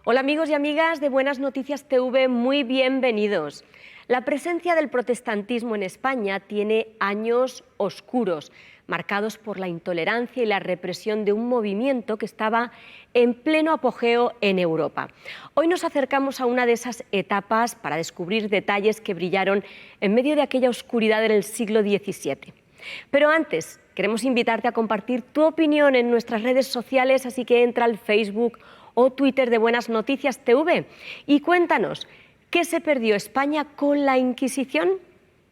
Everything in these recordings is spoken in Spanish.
Hola amigos y amigas de Buenas Noticias TV, muy bienvenidos. La presencia del protestantismo en España tiene años oscuros, marcados por la intolerancia y la represión de un movimiento que estaba en pleno apogeo en Europa. Hoy nos acercamos a una de esas etapas para descubrir detalles que brillaron en medio de aquella oscuridad del siglo XVII. Pero antes, queremos invitarte a compartir tu opinión en nuestras redes sociales, así que entra al Facebook o Twitter de Buenas Noticias TV y cuéntanos, ¿qué se perdió España con la Inquisición?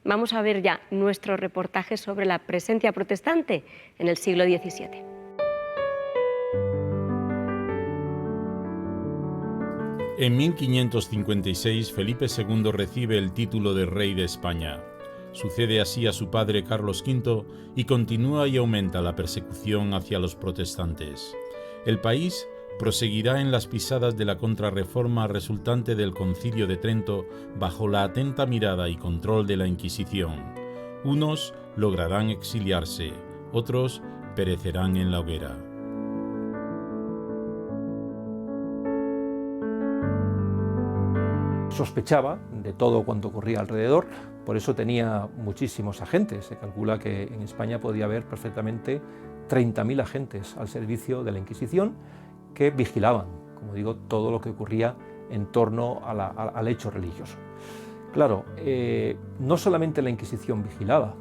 Vamos a ver ya nuestro reportaje sobre la presencia protestante en el siglo XVII. En 1556, Felipe II recibe el título de rey de España. Sucede así a su padre Carlos V y continúa y aumenta la persecución hacia los protestantes. El país proseguirá en las pisadas de la contrarreforma resultante del Concilio de Trento bajo la atenta mirada y control de la Inquisición. Unos lograrán exiliarse, otros perecerán en la hoguera. Sospechaba de todo cuanto ocurría alrededor, por eso tenía muchísimos agentes. Se calcula que en España podía haber perfectamente 30.000 agentes al servicio de la Inquisición que vigilaban, como digo, todo lo que ocurría en torno al hecho religioso. Claro, no solamente la Inquisición vigilaba,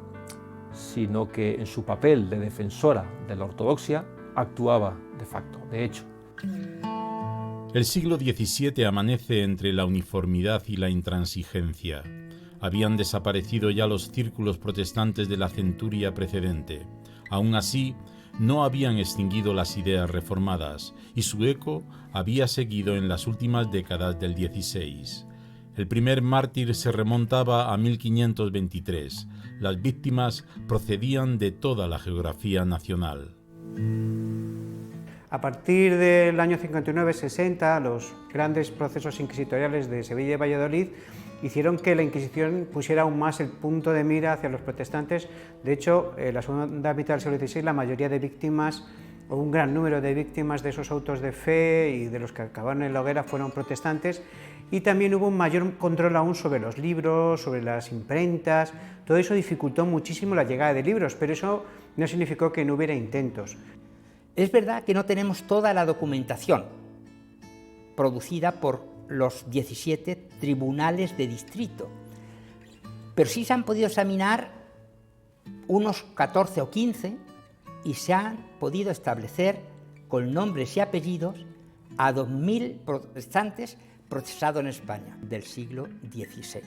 sino que en su papel de defensora de la ortodoxia actuaba de facto, de hecho. El siglo XVII amanece entre la uniformidad y la intransigencia. Habían desaparecido ya los círculos protestantes de la centuria precedente. Aún así, no habían extinguido las ideas reformadas y su eco había seguido en las últimas décadas del XVI. El primer mártir se remontaba a 1523. Las víctimas procedían de toda la geografía nacional. A partir del año 59-60, los grandes procesos inquisitoriales de Sevilla y Valladolid hicieron que la Inquisición pusiera aún más el punto de mira hacia los protestantes. De hecho, en la segunda mitad del siglo XVI, la mayoría de víctimas, o un gran número de víctimas de esos autos de fe y de los que acabaron en la hoguera fueron protestantes, y también hubo un mayor control aún sobre los libros, sobre las imprentas. Todo eso dificultó muchísimo la llegada de libros, pero eso no significó que no hubiera intentos. Es verdad que no tenemos toda la documentación producida por los 17 tribunales de distrito, pero sí se han podido examinar unos 14 o 15 y se han podido establecer con nombres y apellidos a 2.000 protestantes procesados en España del siglo XVI.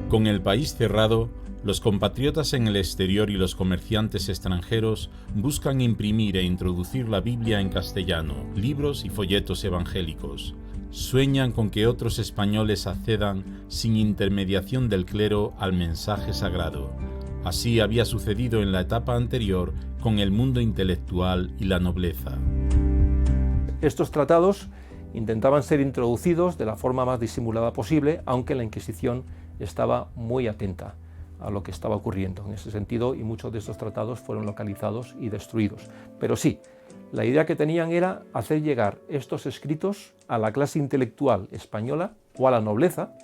Con el país cerrado, los compatriotas en el exterior y los comerciantes extranjeros buscan imprimir e introducir la Biblia en castellano, libros y folletos evangélicos. Sueñan con que otros españoles accedan sin intermediación del clero al mensaje sagrado. Así había sucedido en la etapa anterior con el mundo intelectual y la nobleza. Estos tratados intentaban ser introducidos de la forma más disimulada posible, aunque la Inquisición estaba muy atenta a lo que estaba ocurriendo en ese sentido, y muchos de estos tratados fueron localizados y destruidos. Pero sí, la idea que tenían era hacer llegar estos escritos a la clase intelectual española o a la nobleza,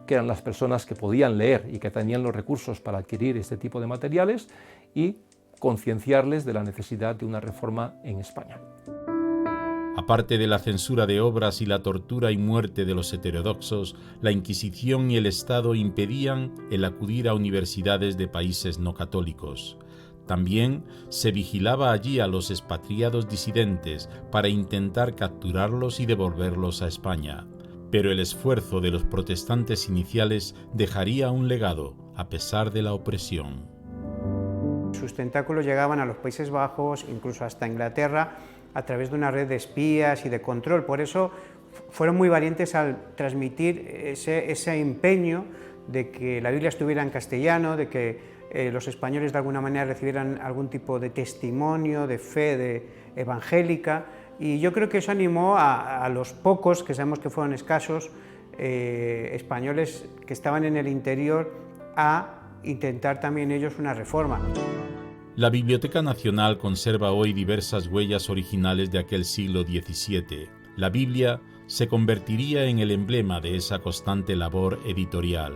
que eran las personas que podían leer y que tenían los recursos para adquirir este tipo de materiales, y concienciarles de la necesidad de una reforma en España. Aparte de la censura de obras y la tortura y muerte de los heterodoxos, la Inquisición y el Estado impedían el acudir a universidades de países no católicos. También se vigilaba allí a los expatriados disidentes para intentar capturarlos y devolverlos a España. Pero el esfuerzo de los protestantes iniciales dejaría un legado, a pesar de la opresión. Sus tentáculos llegaban a los Países Bajos, incluso hasta Inglaterra, a través de una red de espías y de control. Por eso fueron muy valientes al transmitir ese empeño de que la Biblia estuviera en castellano, de que los españoles de alguna manera recibieran algún tipo de testimonio, de fe evangélica, y yo creo que eso animó a los pocos, que sabemos que fueron escasos, españoles que estaban en el interior, a intentar también ellos una reforma. La Biblioteca Nacional conserva hoy diversas huellas originales de aquel siglo XVII. La Biblia se convertiría en el emblema de esa constante labor editorial,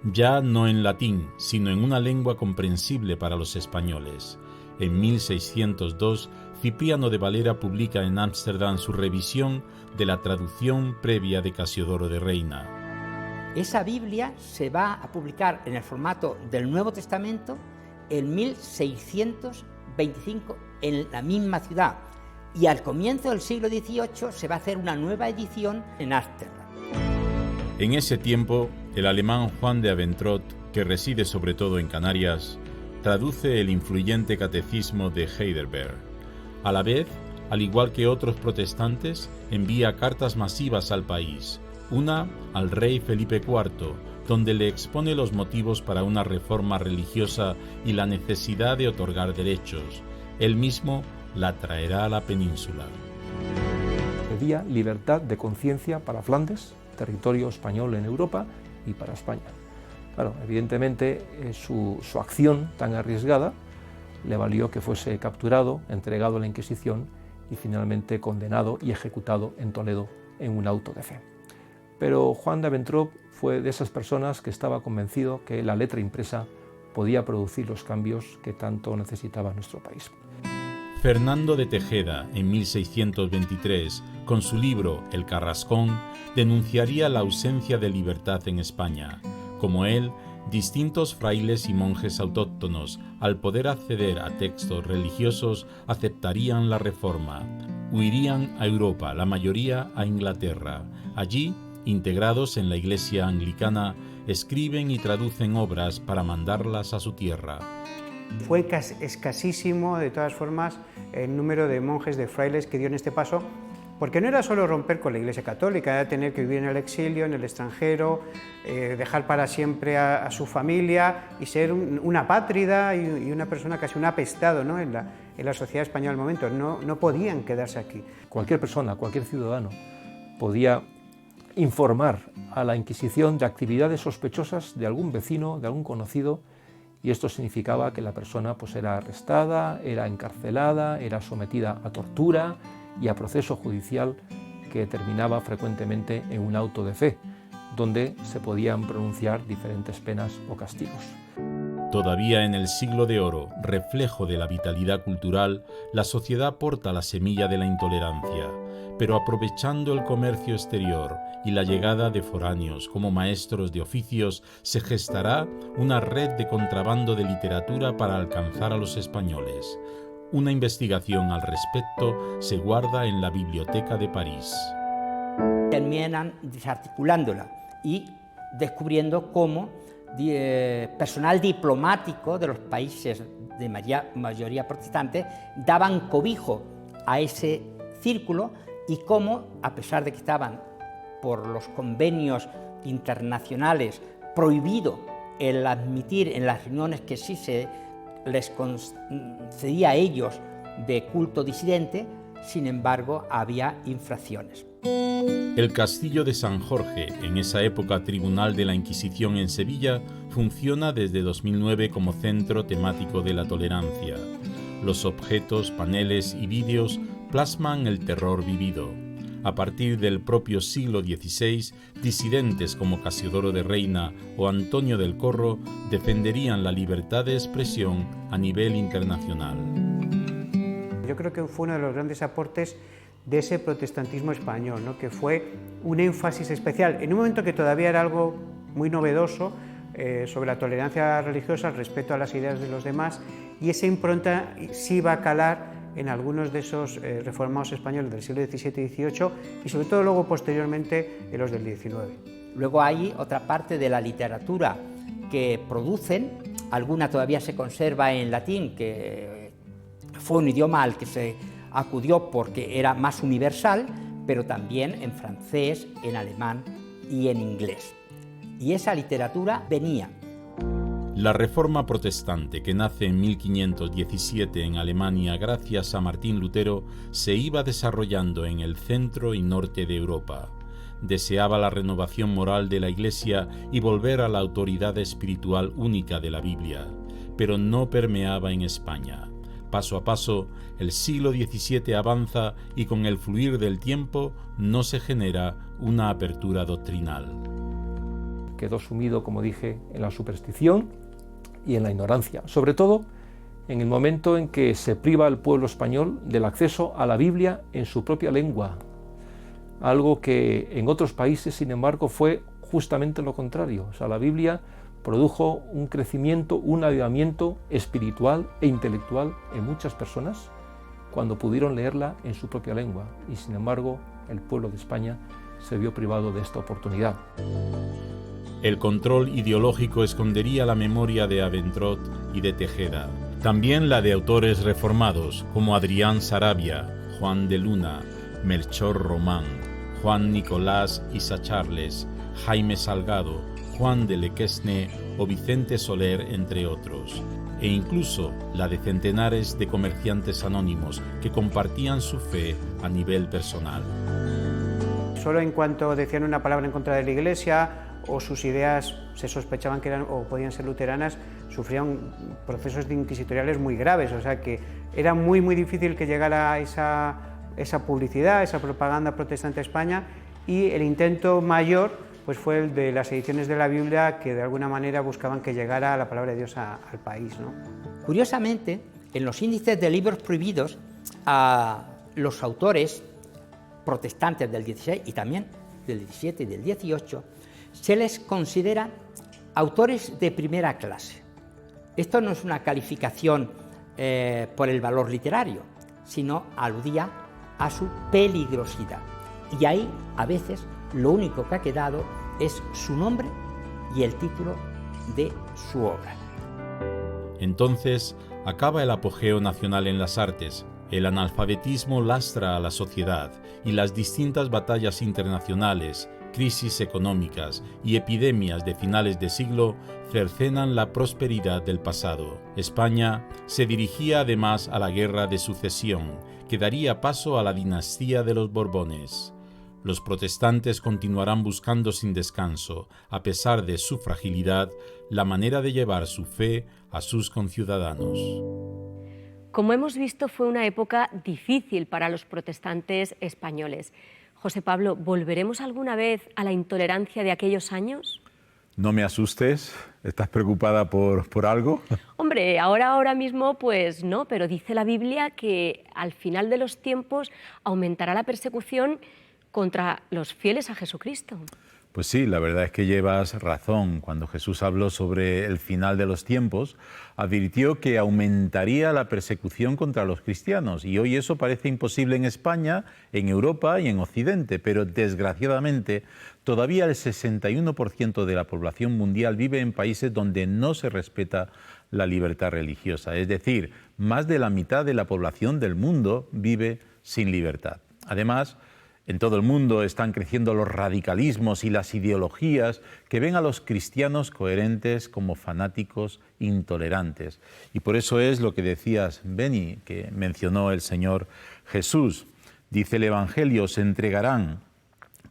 ya no en latín, sino en una lengua comprensible para los españoles. En 1602, Cipriano de Valera publica en Ámsterdam su revisión de la traducción previa de Casiodoro de Reina. Esa Biblia se va a publicar en el formato del Nuevo Testamento en 1625 en la misma ciudad, y al comienzo del siglo XVIII se va a hacer una nueva edición en Ámsterdam. En ese tiempo, el alemán Juan de Aventrot, que reside sobre todo en Canarias, traduce el influyente catecismo de Heidelberg. A la vez, al igual que otros protestantes, envía cartas masivas al país, una al rey Felipe IV, donde le expone los motivos para una reforma religiosa y la necesidad de otorgar derechos. Él mismo la traerá a la península. Pedía libertad de conciencia para Flandes, territorio español en Europa, y para España. Claro, evidentemente su acción tan arriesgada le valió que fuese capturado, entregado a la Inquisición y finalmente condenado y ejecutado en Toledo en un auto de fe. Pero Juan de Aventrop fue de esas personas que estaba convencido que la letra impresa podía producir los cambios que tanto necesitaba nuestro país. Fernando de Tejeda, en 1623, con su libro El Carrascón, denunciaría la ausencia de libertad en España. Como él, distintos frailes y monjes autóctonos, al poder acceder a textos religiosos, aceptarían la reforma. Huirían a Europa, la mayoría a Inglaterra. Allí, integrados en la Iglesia anglicana, escriben y traducen obras para mandarlas a su tierra. Fue escasísimo, de todas formas, el número de monjes, de frailes que dieron este paso, porque no era solo romper con la Iglesia Católica, era tener que vivir en el exilio, en el extranjero, dejar para siempre a su familia y ser una apátrida y una persona casi un apestado, ¿no?, en la sociedad española al momento. No podían quedarse aquí. Cualquier persona, cualquier ciudadano podía informar a la Inquisición de actividades sospechosas de algún vecino, de algún conocido, y esto significaba que la persona pues, era arrestada, era encarcelada, era sometida a tortura y a proceso judicial que terminaba frecuentemente en un auto de fe, donde se podían pronunciar diferentes penas o castigos. Todavía en el siglo de oro, reflejo de la vitalidad cultural, la sociedad porta la semilla de la intolerancia, pero aprovechando el comercio exterior y la llegada de foráneos como maestros de oficios, se gestará una red de contrabando de literatura para alcanzar a los españoles. Una investigación al respecto se guarda en la Biblioteca de París. Terminan desarticulándola y descubriendo cómo personal diplomático de los países de mayoría protestante daban cobijo a ese círculo y cómo, a pesar de que estaban por los convenios internacionales prohibido el admitir en las reuniones que sí se les concedía a ellos de culto disidente, sin embargo había infracciones. El Castillo de San Jorge, en esa época Tribunal de la Inquisición en Sevilla, funciona desde 2009 como centro temático de la tolerancia. Los objetos, paneles y vídeos plasman el terror vivido. A partir del propio siglo XVI, disidentes como Casiodoro de Reina o Antonio del Corro defenderían la libertad de expresión a nivel internacional. Yo creo que fue uno de los grandes aportes de ese protestantismo español, ¿no?, que fue un énfasis especial, en un momento que todavía era algo muy novedoso, sobre la tolerancia religiosa, el respeto a las ideas de los demás, y esa impronta sí va a calar en algunos de esos reformados españoles del siglo XVII y XVIII, y sobre todo luego posteriormente en los del XIX. Luego hay otra parte de la literatura que producen, alguna todavía se conserva en latín, que fue un idioma al que se acudió porque era más universal, pero también en francés, en alemán y en inglés. Y esa literatura venía. La Reforma protestante, que nace en 1517 en Alemania gracias a Martín Lutero, se iba desarrollando en el centro y norte de Europa. Deseaba la renovación moral de la Iglesia y volver a la autoridad espiritual única de la Biblia, pero no permeaba en España. Paso a paso, el siglo XVII avanza y con el fluir del tiempo no se genera una apertura doctrinal. Quedó sumido, como dije, en la superstición y en la ignorancia, sobre todo en el momento en que se priva al pueblo español del acceso a la Biblia en su propia lengua, algo que en otros países, sin embargo, fue justamente lo contrario. O sea, la Biblia produjo un crecimiento, un avivamiento espiritual e intelectual en muchas personas cuando pudieron leerla en su propia lengua, y sin embargo el pueblo de España se vio privado de esta oportunidad. El control ideológico escondería la memoria de Aventrot y de Tejeda, también la de autores reformados como Adrián Sarabia, Juan de Luna, Melchor Román, Juan Nicolás Isa Charles, Jaime Salgado, Juan de Lequesne o Vicente Soler, entre otros, e incluso la de centenares de comerciantes anónimos que compartían su fe a nivel personal. Solo en cuanto decían una palabra en contra de la Iglesia o sus ideas se sospechaban que eran o podían ser luteranas, sufrían procesos inquisitoriales muy graves, o sea que era muy difícil que llegara esa publicidad, esa propaganda protestante a España, y el intento mayor pues fue el de las ediciones de la Biblia, que de alguna manera buscaban que llegara la palabra de Dios al país, ¿no? Curiosamente, en los índices de libros prohibidos, a los autores protestantes del 16 y también del 17 y del 18 se les considera autores de primera clase. Esto no es una calificación por el valor literario, sino aludía a su peligrosidad. Y ahí, a veces, lo único que ha quedado es su nombre y el título de su obra. Entonces, acaba el apogeo nacional en las artes, el analfabetismo lastra a la sociedad y las distintas batallas internacionales, crisis económicas y epidemias de finales de siglo cercenan la prosperidad del pasado. España se dirigía además a la Guerra de Sucesión, que daría paso a la dinastía de los Borbones. Los protestantes continuarán buscando sin descanso, a pesar de su fragilidad, la manera de llevar su fe a sus conciudadanos. Como hemos visto, fue una época difícil para los protestantes españoles. José Pablo, ¿volveremos alguna vez a la intolerancia de aquellos años? No me asustes, ¿estás preocupada por algo? Hombre, ahora mismo pues no, pero dice la Biblia que al final de los tiempos aumentará la persecución contra los fieles a Jesucristo. Pues sí, la verdad es que llevas razón. Cuando Jesús habló sobre el final de los tiempos, advirtió que aumentaría la persecución contra los cristianos. Y hoy eso parece imposible en España, en Europa y en Occidente. Pero desgraciadamente, todavía el 61% de la población mundial vive en países donde no se respeta la libertad religiosa. Es decir, más de la mitad de la población del mundo vive sin libertad. Además, en todo el mundo están creciendo los radicalismos y las ideologías que ven a los cristianos coherentes como fanáticos intolerantes. Y por eso es lo que decías, Beni, que mencionó el Señor Jesús. Dice el Evangelio: os entregarán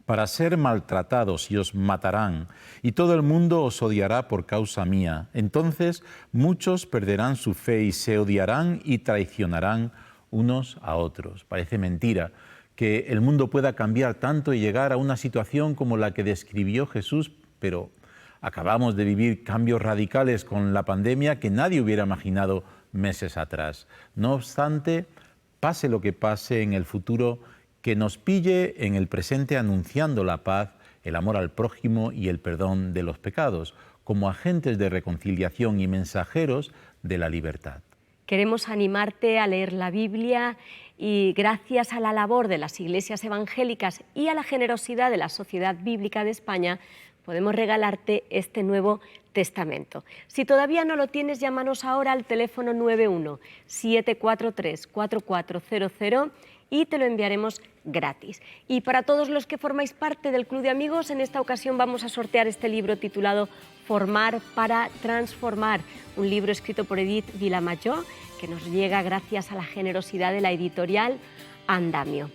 para ser maltratados y os matarán, y todo el mundo os odiará por causa mía. Entonces muchos perderán su fe y se odiarán y traicionarán unos a otros. Parece mentira que el mundo pueda cambiar tanto y llegar a una situación como la que describió Jesús, pero acabamos de vivir cambios radicales con la pandemia que nadie hubiera imaginado meses atrás. No obstante, pase lo que pase en el futuro, que nos pille en el presente anunciando la paz, el amor al prójimo y el perdón de los pecados, como agentes de reconciliación y mensajeros de la libertad. Queremos animarte a leer la Biblia y, gracias a la labor de las iglesias evangélicas y a la generosidad de la Sociedad Bíblica de España, podemos regalarte este Nuevo Testamento. Si todavía no lo tienes, llámanos ahora al teléfono 91-743-4400 y te lo enviaremos gratis. Y para todos los que formáis parte del Club de Amigos, en esta ocasión vamos a sortear este libro titulado Formar para Transformar, un libro escrito por Edith Vilamayó, que nos llega gracias a la generosidad de la editorial Andamio.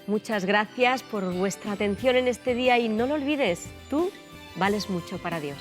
Muchas gracias por vuestra atención en este día y no lo olvides, tú vales mucho para Dios.